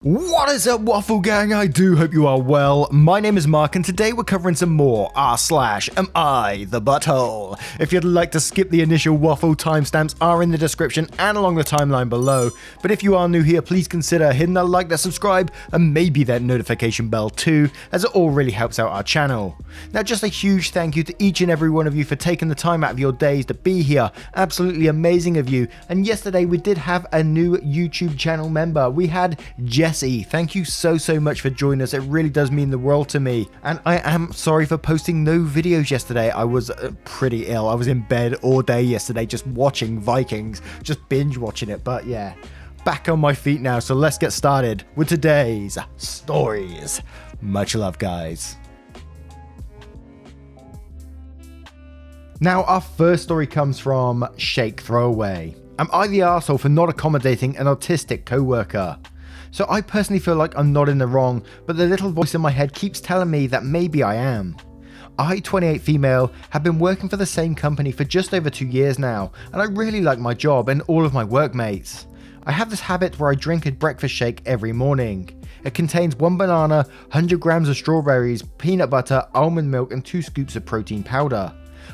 What is up, Waffle Gang? I do hope you are well. My name is Mark, and today we're covering some more r/am I the butthole. If you'd like to skip the initial waffle, timestamps are in the description and along the timeline below. But if you are new here, please consider hitting that like, that subscribe, and maybe that notification bell too, as it all really helps out our channel. Now, just a huge thank you to each and every one of you for taking the time out of your days to be here. Absolutely amazing of you. And yesterday we did have a new YouTube channel member. We had Jesse. Thank you so much for joining us. It really does mean the world to me. And I am sorry for posting no videos yesterday. I was pretty ill. I was in bed all day yesterday just watching Vikings, just binge watching it. But yeah, back on my feet now. So let's get started with today's stories. Much love, guys. Now, our first story comes from Shake Throwaway. Am I the arsehole for not accommodating an autistic co-worker? So I personally feel like I'm not in the wrong, but the little voice in my head keeps telling me that maybe I am. I, 28 female, have been working for the same company for just over 2 years now, and I really like my job and all of my workmates. I have this habit where I drink a breakfast shake every morning. It contains 1 banana, 100 grams of strawberries, peanut butter, almond milk, and 2 scoops of protein powder.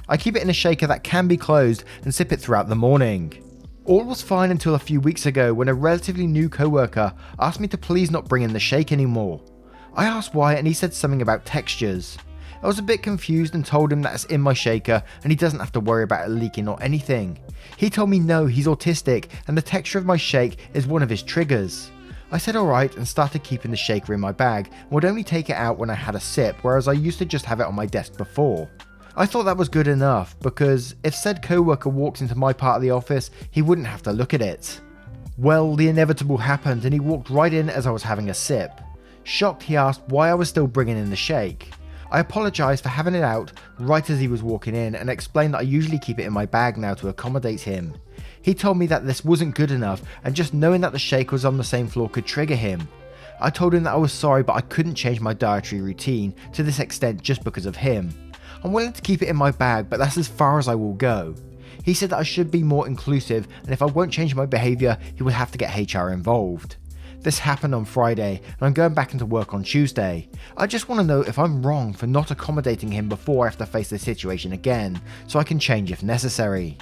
I keep it in a shaker that can be closed and sip it throughout the morning. All was fine until a few weeks ago when a relatively new co-worker asked me to please not bring in the shake anymore. I asked why and he said something about textures. I was a bit confused and told him that it's in my shaker and he doesn't have to worry about it leaking or anything. He told me no, he's autistic and the texture of my shake is one of his triggers. I said alright and started keeping the shaker in my bag and would only take it out when I had a sip, whereas I used to just have it on my desk before. I thought that was good enough because if said co-worker walked into my part of the office, he wouldn't have to look at it. Well, the inevitable happened and he walked right in as I was having a sip. Shocked, he asked why I was still bringing in the shake. I apologised for having it out right as he was walking in and explained that I usually keep it in my bag now to accommodate him. He told me that this wasn't good enough and just knowing that the shake was on the same floor could trigger him. I told him that I was sorry but I couldn't change my dietary routine to this extent just because of him. I'm willing to keep it in my bag, but that's as far as I will go. He said that I should be more inclusive, and if I won't change my behaviour, he would have to get HR involved. This happened on Friday, and I'm going back into work on Tuesday. I just want to know if I'm wrong for not accommodating him before I have to face the situation again, so I can change if necessary.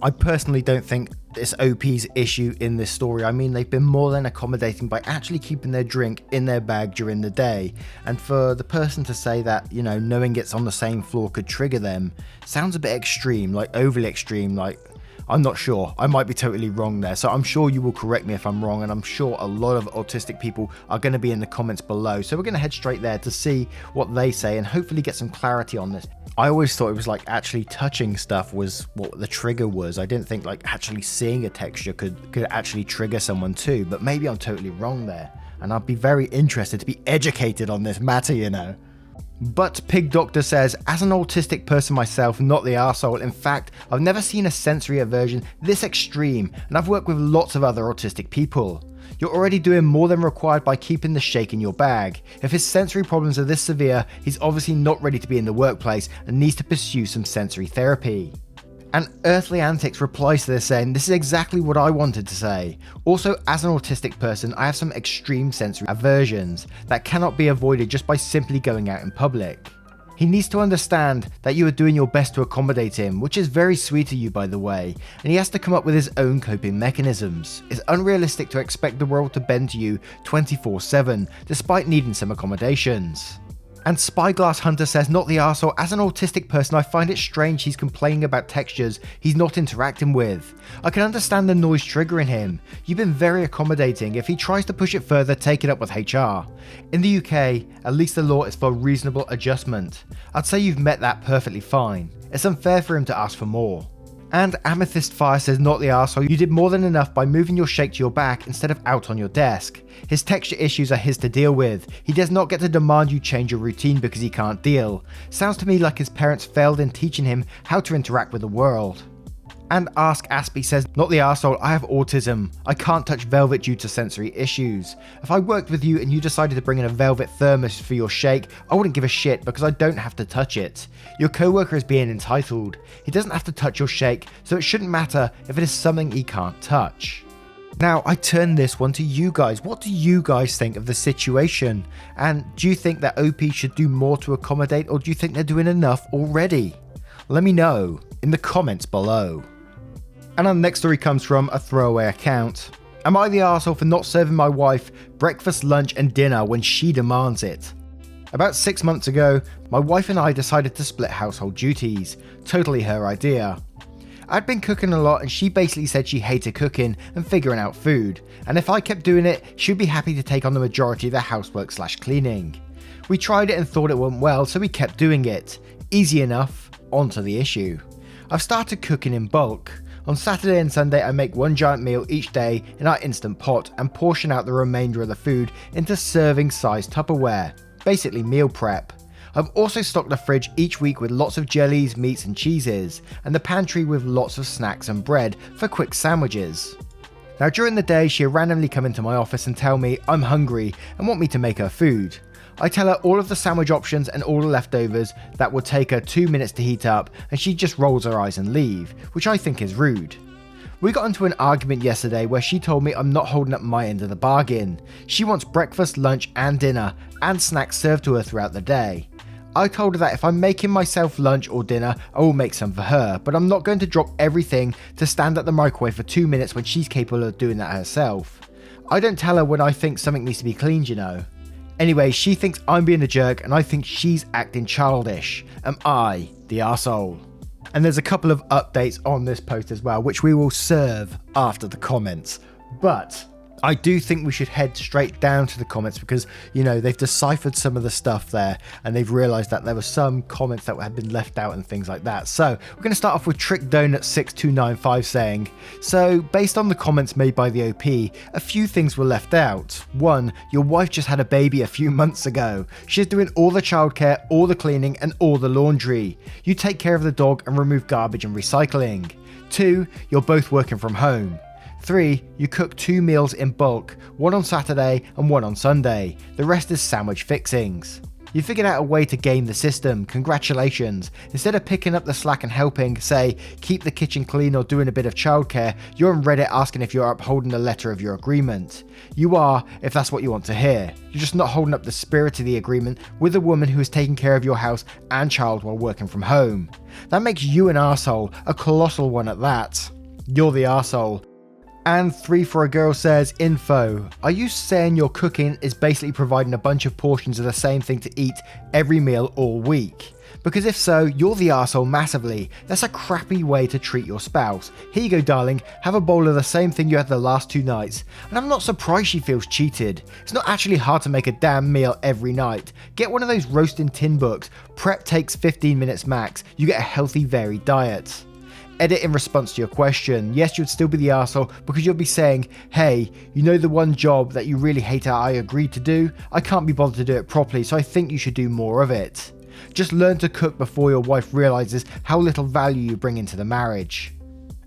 I personally don't think it's OP's issue in this story. I mean, they've been more than accommodating by actually keeping their drink in their bag during the day. And for the person to say that, you know, knowing it's on the same floor could trigger them sounds a bit extreme, like overly extreme. Like, I'm not sure. I might be totally wrong there. So I'm sure you will correct me if I'm wrong. And I'm sure a lot of autistic people are going to be in the comments below. So we're going to head straight there to see what they say and hopefully get some clarity on this. I always thought it was like actually touching stuff was what the trigger was. I didn't think like actually seeing a texture could actually trigger someone too, but maybe I'm totally wrong there. And I'd be very interested to be educated on this matter, you know. But Pig Doctor says, as an autistic person myself, not the arsehole, in fact, I've never seen a sensory aversion this extreme, and I've worked with lots of other autistic people. You're already doing more than required by keeping the shake in your bag. If his sensory problems are this severe, he's obviously not ready to be in the workplace and needs to pursue some sensory therapy. And Earthly Antics replies to this saying, this is exactly what I wanted to say. Also, as an autistic person, I have some extreme sensory aversions that cannot be avoided just by simply going out in public. He needs to understand that you are doing your best to accommodate him, which is very sweet of you by the way, and he has to come up with his own coping mechanisms. It's unrealistic to expect the world to bend to you 24/7, despite needing some accommodations. And Spyglass Hunter says, not the arsehole, as an autistic person I find it strange he's complaining about textures he's not interacting with. I can understand the noise triggering him. You've been very accommodating. If he tries to push it further, take it up with HR. In the UK, at least the law is for reasonable adjustment. I'd say you've met that perfectly fine. It's unfair for him to ask for more. And Amethyst Fire says, not the arsehole, you did more than enough by moving your shake to your back instead of out on your desk. His texture issues are his to deal with. He does not get to demand you change your routine because he can't deal. Sounds to me like his parents failed in teaching him how to interact with the world. And Ask Aspie says, not the arsehole, I have autism. I can't touch velvet due to sensory issues. If I worked with you and you decided to bring in a velvet thermos for your shake, I wouldn't give a shit because I don't have to touch it. Your co-worker is being entitled. He doesn't have to touch your shake, so it shouldn't matter if it is something he can't touch. Now, I turn this one to you guys. What do you guys think of the situation? And do you think that OP should do more to accommodate, or do you think they're doing enough already? Let me know in the comments below. And our next story comes from a throwaway account. Am I the arsehole for not serving my wife breakfast, lunch and dinner when she demands it? About 6 months ago, my wife and I decided to split household duties. Totally her idea. I'd been cooking a lot and she basically said she hated cooking and figuring out food, and if I kept doing it, she'd be happy to take on the majority of the housework / cleaning. We tried it and thought it went well, so we kept doing it. Easy enough, on to the issue. I've started cooking in bulk. On Saturday and Sunday I make one giant meal each day in our Instant Pot and portion out the remainder of the food into serving sized Tupperware, basically meal prep. I've also stocked the fridge each week with lots of jellies, meats and cheeses, and the pantry with lots of snacks and bread for quick sandwiches. Now during the day she'll randomly come into my office and tell me I'm hungry and want me to make her food. I tell her all of the sandwich options and all the leftovers that will take her 2 minutes to heat up, and she just rolls her eyes and leave, which I think is rude. We got into an argument yesterday where she told me I'm not holding up my end of the bargain. She wants breakfast, lunch and dinner and snacks served to her throughout the day. I told her that if I'm making myself lunch or dinner, I will make some for her, but I'm not going to drop everything to stand at the microwave for 2 minutes when she's capable of doing that herself. I don't tell her when I think something needs to be cleaned, you know. Anyway, she thinks I'm being a jerk and I think she's acting childish. Am I the arsehole? And there's a couple of updates on this post as well, which we will serve after the comments. But I do think we should head straight down to the comments because, you know, they've deciphered some of the stuff there and they've realized that there were some comments that had been left out and things like that. So we're going to start off with Trick Donut 6295 saying, so based on the comments made by the OP, a few things were left out. 1. Your wife just had a baby a few months ago. She's doing all the childcare, all the cleaning and all the laundry. You take care of the dog and remove garbage and recycling. 2. You're both working from home. 3. You cook 2 meals in bulk, one on Saturday and one on Sunday. The rest is sandwich fixings. You figured out a way to game the system, congratulations. Instead of picking up the slack and helping, say, keep the kitchen clean or doing a bit of childcare, you're on Reddit asking if you're upholding the letter of your agreement. You are, if that's what you want to hear. You're just not holding up the spirit of the agreement with a woman who is taking care of your house and child while working from home. That makes you an arsehole, a colossal one at that. You're the arsehole. And 3 for a girl says, info, are you saying your cooking is basically providing a bunch of portions of the same thing to eat every meal all week? Because if so, you're the arsehole massively. That's a crappy way to treat your spouse. Here you go darling, have a bowl of the same thing you had the last 2 nights. And I'm not surprised she feels cheated. It's not actually hard to make a damn meal every night. Get one of those roasting tin books. Prep takes 15 minutes max. You get a healthy varied diet. Edit in response to your question, yes, you'd still be the arsehole because you'll be saying, hey, you know the one job that you really hate I agreed to do? I can't be bothered to do it properly, so I think you should do more of it. Just learn to cook before your wife realizes how little value you bring into the marriage.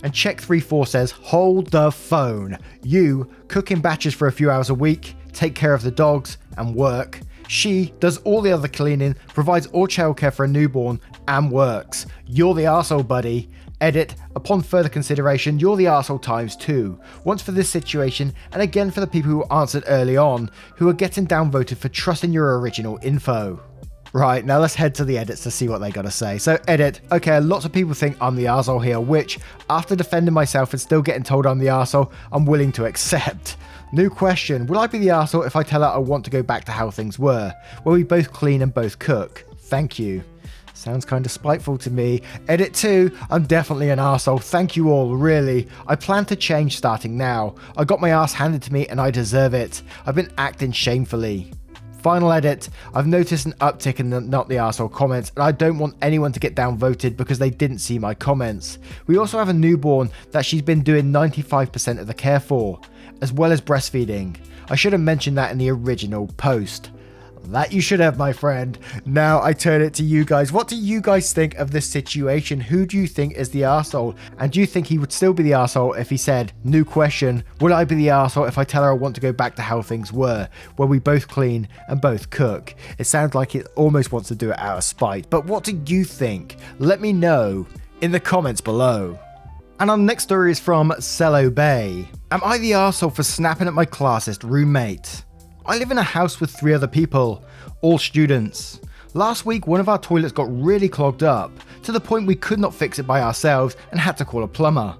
And Check34 says, hold the phone. You cook in batches for a few hours a week, take care of the dogs and work. She does all the other cleaning, provides all childcare for a newborn and works. You're the arsehole, buddy. Edit, upon further consideration, you're the arsehole times 2. Once for this situation, and again for the people who answered early on, who are getting downvoted for trusting your original info. Right, now let's head to the edits to see what they gotta say. So edit, okay, lots of people think I'm the arsehole here, which, after defending myself and still getting told I'm the arsehole, I'm willing to accept. New question, will I be the arsehole if I tell her I want to go back to how things were, where we both clean and both cook? Thank you. Sounds kind of spiteful to me. Edit 2, I'm definitely an arsehole, thank you all, really. I plan to change starting now. I got my ass handed to me and I deserve it. I've been acting shamefully. Final edit, I've noticed an uptick in the not the arsehole comments and I don't want anyone to get downvoted because they didn't see my comments. We also have a newborn that she's been doing 95% of the care for, as well as breastfeeding. I should have mentioned that in the original post. That you should have, my friend. Now I turn it to you guys. What do you guys think of this situation? Who do you think is the arsehole? And do you think he would still be the arsehole if he said, new question, would I be the arsehole if I tell her I want to go back to how things were, where we both clean and both cook? It sounds like it almost wants to do it out of spite. But what do you think? Let me know in the comments below. And our next story is from Cello Bay. Am I the arsehole for snapping at my classist roommate? I live in a house with 3 other people, all students. Last week one of our toilets got really clogged up, to the point we could not fix it by ourselves and had to call a plumber.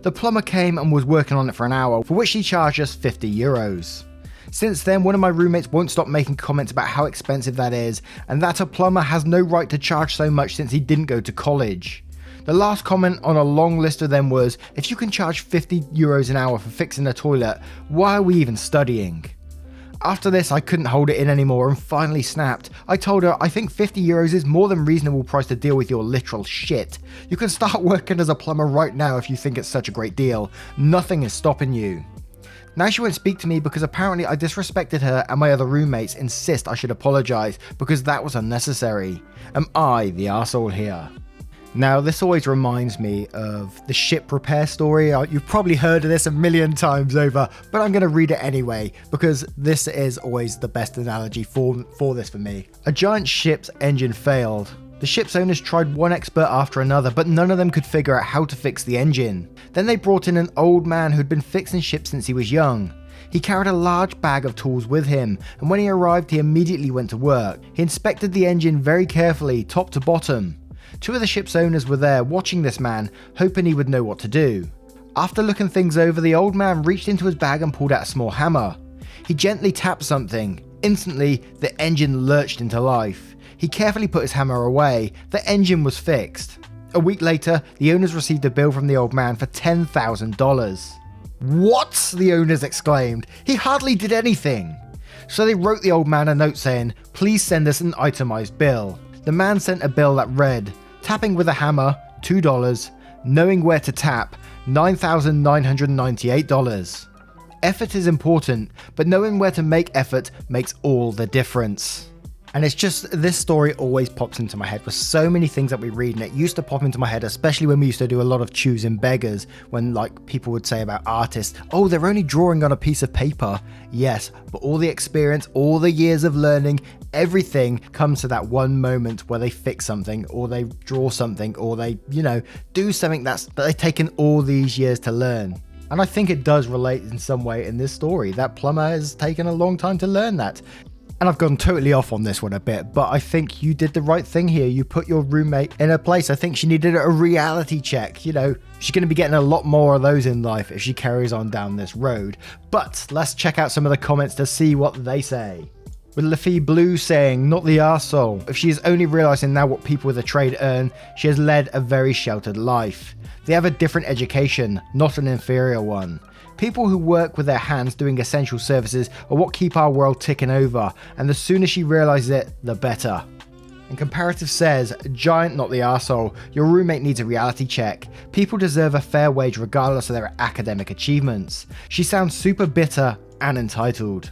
The plumber came and was working on it for an hour, for which he charged us €50. Since then, one of my roommates won't stop making comments about how expensive that is, and that a plumber has no right to charge so much since he didn't go to college. The last comment on a long list of them was, if you can charge €50 an hour for fixing a toilet, why are we even studying? After this, I couldn't hold it in anymore and finally snapped. I told her I think €50 is more than reasonable price to deal with your literal shit. You can start working as a plumber right now if you think it's such a great deal. Nothing is stopping you. Now she won't speak to me because apparently I disrespected her, and my other roommates insist I should apologise because that was unnecessary. Am I the arsehole here? Now, this always reminds me of the ship repair story. You've probably heard of this a million times over, but I'm going to read it anyway because this is always the best analogy for this for me. A giant ship's engine failed. The ship's owners tried one expert after another, but none of them could figure out how to fix the engine. Then they brought in an old man who'd been fixing ships since he was young. He carried a large bag of tools with him, and when he arrived, he immediately went to work. He inspected the engine very carefully, top to bottom. 2 of the ship's owners were there watching this man, hoping he would know what to do. After looking things over, the old man reached into his bag and pulled out a small hammer. He gently tapped something. Instantly, the engine lurched into life. He carefully put his hammer away. The engine was fixed. A week later, the owners received a bill from the old man for $10,000. What? The owners exclaimed. He hardly did anything. So they wrote the old man a note saying, please send us an itemized bill. The man sent a bill that read, tapping with a hammer, $2, knowing where to tap, $9,998. Effort is important, but knowing where to make effort makes all the difference. And it's just, this story always pops into my head with so many things that we read, and it used to pop into my head, especially when we used to do a lot of choosing beggars, when like people would say about artists, oh, they're only drawing on a piece of paper. Yes, but all the experience, all the years of learning, everything comes to that one moment where they fix something, or they draw something, or they, do something that they've taken all these years to learn. And I think it does relate in some way in this story. That plumber has taken a long time to learn that. And I've gone totally off on this one a bit, but I think you did the right thing here. You put your roommate in a place. I think she needed a reality check. She's going to be getting a lot more of those in life if she carries on down this road. But let's check out some of the comments to see what they say. With Laffy Blue saying, not the arsehole. If she is only realising now what people with a trade earn, she has led a very sheltered life. They have a different education, not an inferior one. People who work with their hands doing essential services are what keep our world ticking over, and the sooner she realises it, the better. And Comparative says, giant not the arsehole, your roommate needs a reality check. People deserve a fair wage regardless of their academic achievements. She sounds super bitter and entitled.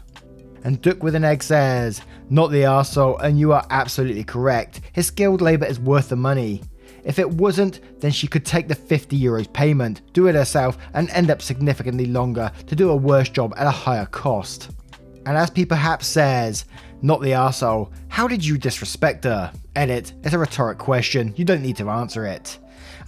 And Duck with an Egg says, not the arsehole, and you are absolutely correct. His skilled labour is worth the money. If it wasn't, then she could take the €50 payment, do it herself, and end up significantly longer to do a worse job at a higher cost. And as P perhaps says, not the arsehole, how did you disrespect her? Edit, it's a rhetoric question, you don't need to answer it.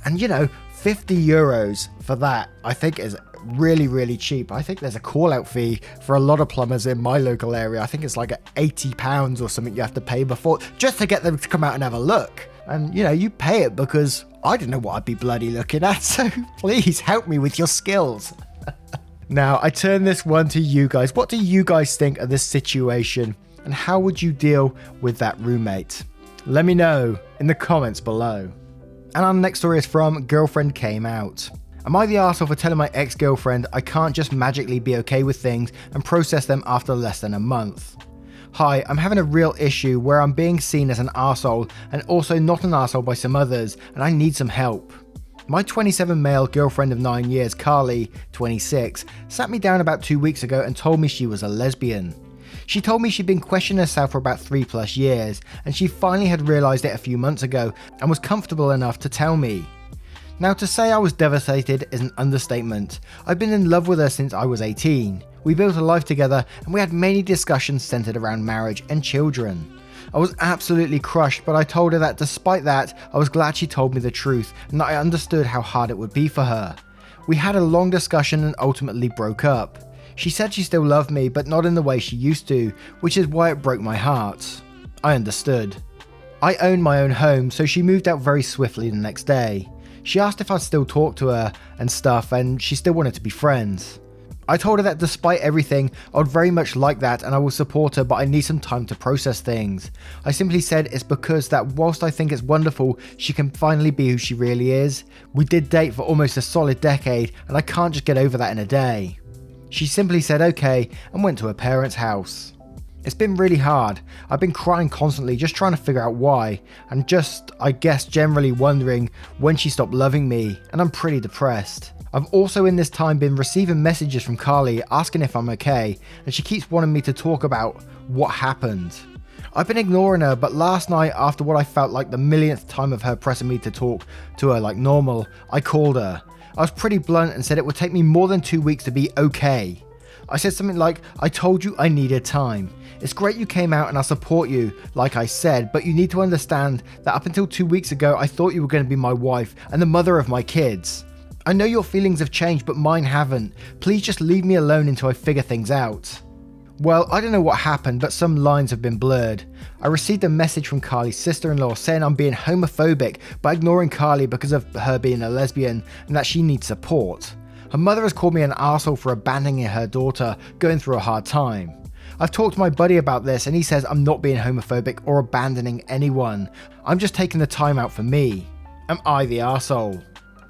And €50 for that, I think is really, really cheap. I think there's a call out fee for a lot of plumbers in my local area. I think it's like £80 or something you have to pay before, just to get them to come out and have a look. And you pay it because I don't know what I'd be bloody looking at, so please help me with your skills. Now, I turn this one to you guys. What do you guys think of this situation, and how would you deal with that roommate? Let me know in the comments below. And our next story is from Girlfriend Came Out. Am I the arsehole for telling my ex-girlfriend I can't just magically be okay with things and process them after less than a month? Hi, I'm having a real issue where I'm being seen as an arsehole and also not an arsehole by some others, and I need some help. My 27 male girlfriend of 9 years, Carly, 26, sat me down about 2 weeks ago and told me she was a lesbian. She told me she'd been questioning herself for about 3+ years, and she finally had realised it a few months ago and was comfortable enough to tell me. Now, to say I was devastated is an understatement. I've been in love with her since I was 18. We built a life together and we had many discussions centered around marriage and children. I was absolutely crushed, but I told her that despite that, I was glad she told me the truth and that I understood how hard it would be for her. We had a long discussion and ultimately broke up. She said she still loved me, but not in the way she used to, which is why it broke my heart. I understood. I own my own home, so she moved out very swiftly the next day. She asked if I'd still talk to her and stuff, and she still wanted to be friends. I told her that despite everything, I would very much like that and I will support her, but I need some time to process things. I simply said it's because that whilst I think it's wonderful she can finally be who she really is, we did date for almost a solid decade and I can't just get over that in a day. She simply said okay and went to her parents' house. It's been really hard. I've been crying constantly just trying to figure out why, and just, I guess, generally wondering when she stopped loving me, and I'm pretty depressed. I've also in this time been receiving messages from Carly asking if I'm okay, and she keeps wanting me to talk about what happened. I've been ignoring her, but last night after what I felt like the millionth time of her pressing me to talk to her like normal, I called her. I was pretty blunt and said it would take me more than 2 weeks to be okay. I said something like, I told you I needed time. It's great you came out and I support you, like I said, but you need to understand that up until 2 weeks ago I thought you were going to be my wife and the mother of my kids. I know your feelings have changed, but mine haven't. Please just leave me alone until I figure things out. Well, I don't know what happened, but some lines have been blurred. I received a message from Carly's sister-in-law saying I'm being homophobic by ignoring Carly because of her being a lesbian and that she needs support. Her mother has called me an arsehole for abandoning her daughter going through a hard time. I've talked to my buddy about this and he says I'm not being homophobic or abandoning anyone. I'm just taking the time out for me. Am I the arsehole?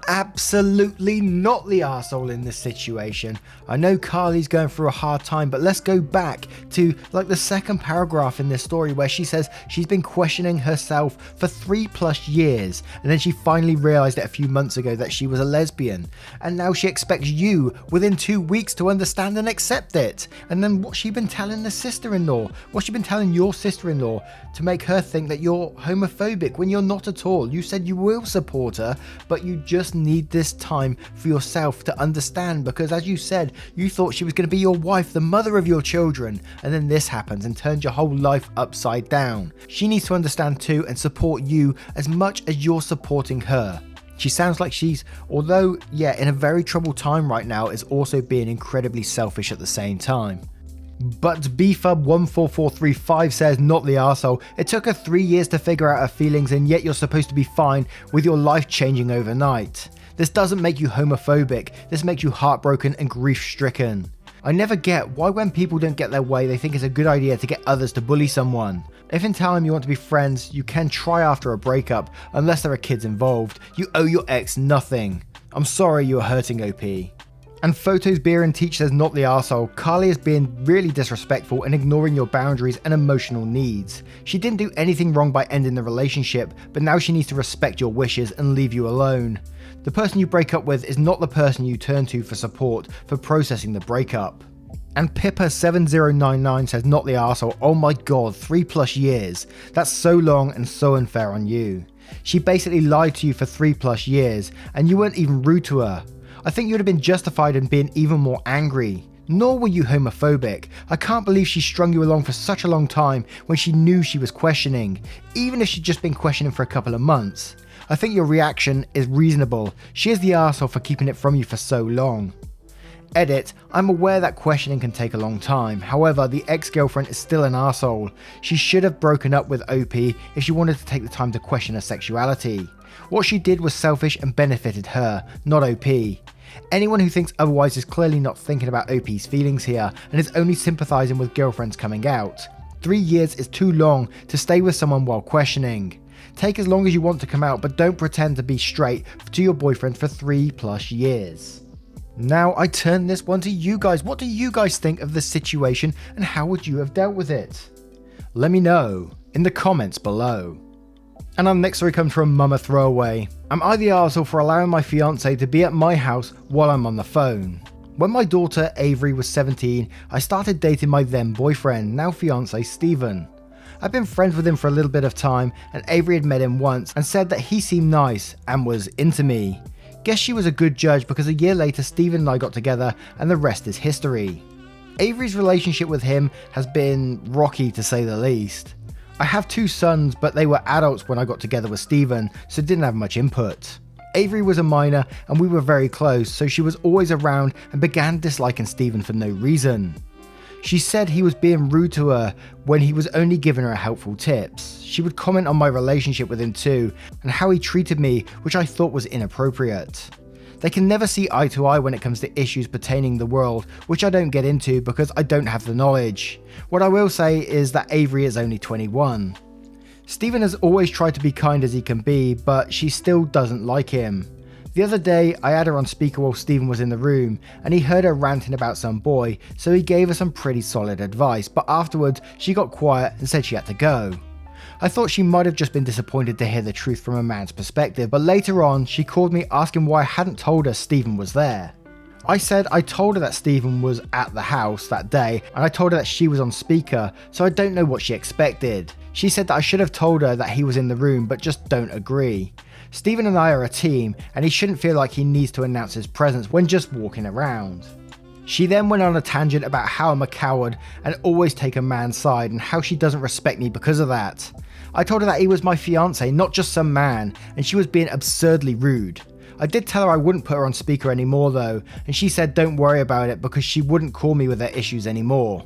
Absolutely not the arsehole in this situation. I know Carly's going through a hard time, but let's go back to like the second paragraph in this story where she says she's been questioning herself for 3+ years and then she finally realized it a few months ago that she was a lesbian, and now she expects you within 2 weeks to understand and accept it. And then what's she been telling the sister-in-law? What's she been telling your sister-in-law to make her think that you're homophobic when you're not at all? You said you will support her, but you just need this time for yourself to understand, because as you said, you thought she was going to be your wife, the mother of your children, and then this happens and turns your whole life upside down. She needs to understand too and support you as much as you're supporting her. She sounds like she's, although yeah, in a very troubled time right now, is also being incredibly selfish at the same time. But BFub14435 says, not the arsehole. It took her 3 years to figure out her feelings and yet you're supposed to be fine with your life changing overnight. This doesn't make you homophobic, this makes you heartbroken and grief-stricken. I never get why when people don't get their way they think it's a good idea to get others to bully someone. If in time you want to be friends, you can try after a breakup, unless there are kids involved. You owe your ex nothing. I'm sorry you are hurting OP. And Photos Beer and Teach says, not the arsehole. Carly is being really disrespectful and ignoring your boundaries and emotional needs. She didn't do anything wrong by ending the relationship, but now she needs to respect your wishes and leave you alone. The person you break up with is not the person you turn to for support for processing the breakup. And Pippa7099 says, not the arsehole. Oh my god, 3+ years. That's so long and so unfair on you. She basically lied to you for 3+ years and you weren't even rude to her. I think you would have been justified in being even more angry. Nor were you homophobic. I can't believe she strung you along for such a long time when she knew she was questioning, even if she'd just been questioning for a couple of months. I think your reaction is reasonable. She is the arsehole for keeping it from you for so long. Edit, I'm aware that questioning can take a long time, however the ex-girlfriend is still an arsehole. She should have broken up with OP if she wanted to take the time to question her sexuality. What she did was selfish and benefited her, not OP. Anyone who thinks otherwise is clearly not thinking about OP's feelings here and is only sympathising with girlfriends coming out. 3 years is too long to stay with someone while questioning. Take as long as you want to come out, but don't pretend to be straight to your boyfriend for 3+ years. Now I turn this one to you guys. What do you guys think of this situation and how would you have dealt with it? Let me know in the comments below. And our next story comes from Mama Throwaway. Am I the arsehole for allowing my fiance to be at my house while I'm on the phone? When my daughter Avery was 17, I started dating my then boyfriend, now fiance Stephen. I'd been friends with him for a little bit of time and Avery had met him once and said that he seemed nice and was into me. Guess she was a good judge because a year later Stephen and I got together and the rest is history. Avery's relationship with him has been rocky to say the least. I have 2 sons, but they were adults when I got together with Stephen, so didn't have much input. Avery was a minor and we were very close, so she was always around and began disliking Stephen for no reason. She said he was being rude to her when he was only giving her helpful tips. She would comment on my relationship with him too, and how he treated me, which I thought was inappropriate. They can never see eye to eye when it comes to issues pertaining the world, which I don't get into because I don't have the knowledge. What I will say is that Avery is only 21. Stephen has always tried to be kind as he can be, but she still doesn't like him. The other day, I had her on speaker while Stephen was in the room, and he heard her ranting about some boy, so he gave her some pretty solid advice, but afterwards, she got quiet and said she had to go. I thought she might have just been disappointed to hear the truth from a man's perspective, but later on, she called me asking why I hadn't told her Stephen was there. I said I told her that Stephen was at the house that day, and I told her that she was on speaker, so I don't know what she expected. She said that I should have told her that he was in the room, but just don't agree. Stephen and I are a team, and he shouldn't feel like he needs to announce his presence when just walking around. She then went on a tangent about how I'm a coward and always take a man's side and how she doesn't respect me because of that. I told her that he was my fiance, not just some man, and she was being absurdly rude. I did tell her I wouldn't put her on speaker anymore though, and she said don't worry about it because she wouldn't call me with her issues anymore.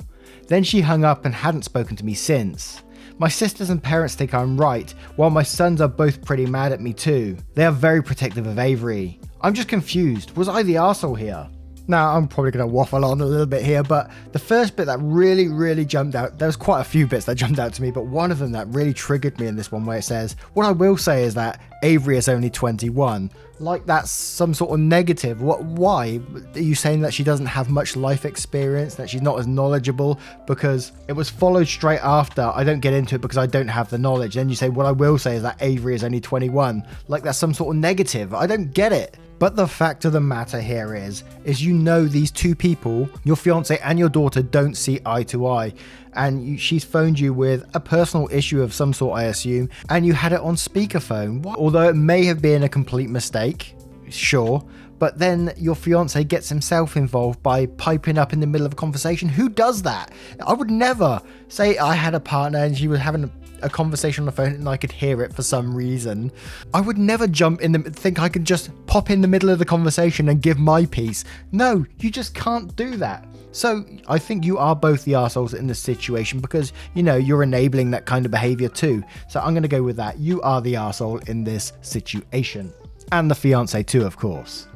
Then she hung up and hadn't spoken to me since. My sisters and parents think I'm right, while my sons are both pretty mad at me too. They are very protective of Avery. I'm just confused, was I the arsehole here? Now, I'm probably going to waffle on a little bit here, but the first bit that really jumped out, there was quite a few bits that jumped out to me, but one of them that really triggered me in this one where it says, what I will say is that Avery is only 21. Like that's some sort of negative. Why? Are you saying that she doesn't have much life experience, that she's not as knowledgeable? Because it was followed straight after, I don't get into it because I don't have the knowledge. Then you say, what I will say is that Avery is only 21. Like that's some sort of negative. I don't get it. But the fact of the matter here is you know these two people, your fiance and your daughter, don't see eye to eye. And she's phoned you with a personal issue of some sort, I assume, and you had it on speakerphone. Although it may have been a complete mistake, sure, but then your fiance gets himself involved by piping up in the middle of a conversation. Who does that? I would never say I had a partner and she was having a conversation on the phone and I could hear it for some reason. I would never think I could just pop in the middle of the conversation and give my piece. No, you just can't do that. So I think you are both the arseholes in this situation because, you know, you're enabling that kind of behavior too. So I'm going to go with that. You are the arsehole in this situation. And the fiance too, of course.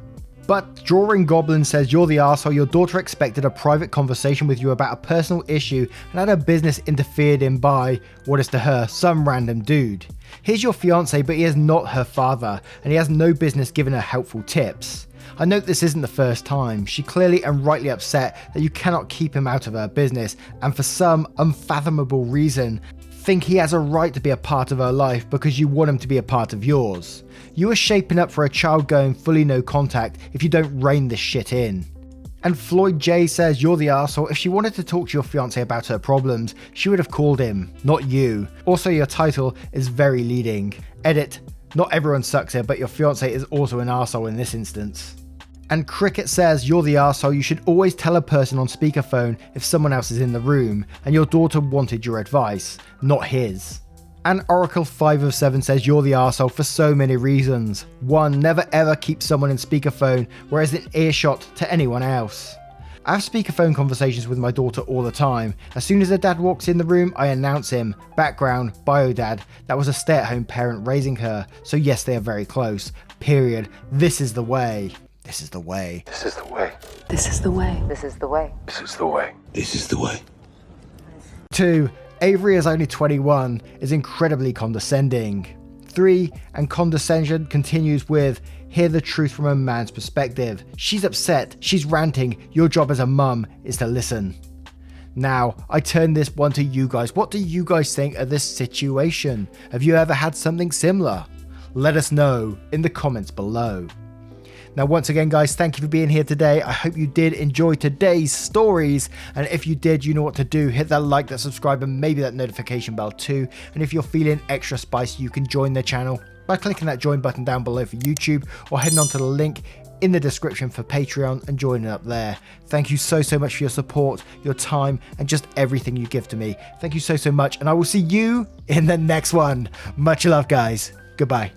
But Drawing Goblin says you're the arsehole. Your daughter expected a private conversation with you about a personal issue and had her business interfered in by, what is to her, some random dude. Here's your fiance, but he is not her father, and he has no business giving her helpful tips. I note this isn't the first time. She clearly and rightly upset that you cannot keep him out of her business, and for some unfathomable reason, think he has a right to be a part of her life because you want him to be a part of yours. You are shaping up for a child going fully no contact if you don't rein this shit in. And Floyd J says you're the arsehole. If she wanted to talk to your fiance about her problems, she would have called him, not you. Also, your title is very leading. Edit, not everyone sucks here, but your fiance is also an arsehole in this instance. And Cricket says you're the arsehole. You should always tell a person on speakerphone if someone else is in the room, and your daughter wanted your advice, not his. And Oracle 5 of 7 says you're the arsehole for so many reasons. 1. Never ever keep someone in speakerphone where it's an earshot to anyone else. I have speakerphone conversations with my daughter all the time. As soon as her dad walks in the room, I announce him. Background, bio dad. That was a stay-at-home parent raising her. So yes, they are very close. Period. This is the way. This is the way. This is the way. This is the way. This is the way. This is the way. This is the way. 2. Avery is only 21 is incredibly condescending. 3. And condescension continues with, hear the truth from a man's perspective. She's upset, she's ranting, your job as a mum is to listen. Now, I turn this one to you guys. What do you guys think of this situation? Have you ever had something similar? Let us know in the comments below. Now, once again, guys, thank you for being here today. I hope you did enjoy today's stories. And if you did, you know what to do. Hit that like, that subscribe, and maybe that notification bell too. And if you're feeling extra spicy, you can join the channel by clicking that join button down below for YouTube or heading onto the link in the description for Patreon and joining up there. Thank you so much for your support, your time, and just everything you give to me. Thank you so much. And I will see you in the next one. Much love, guys. Goodbye.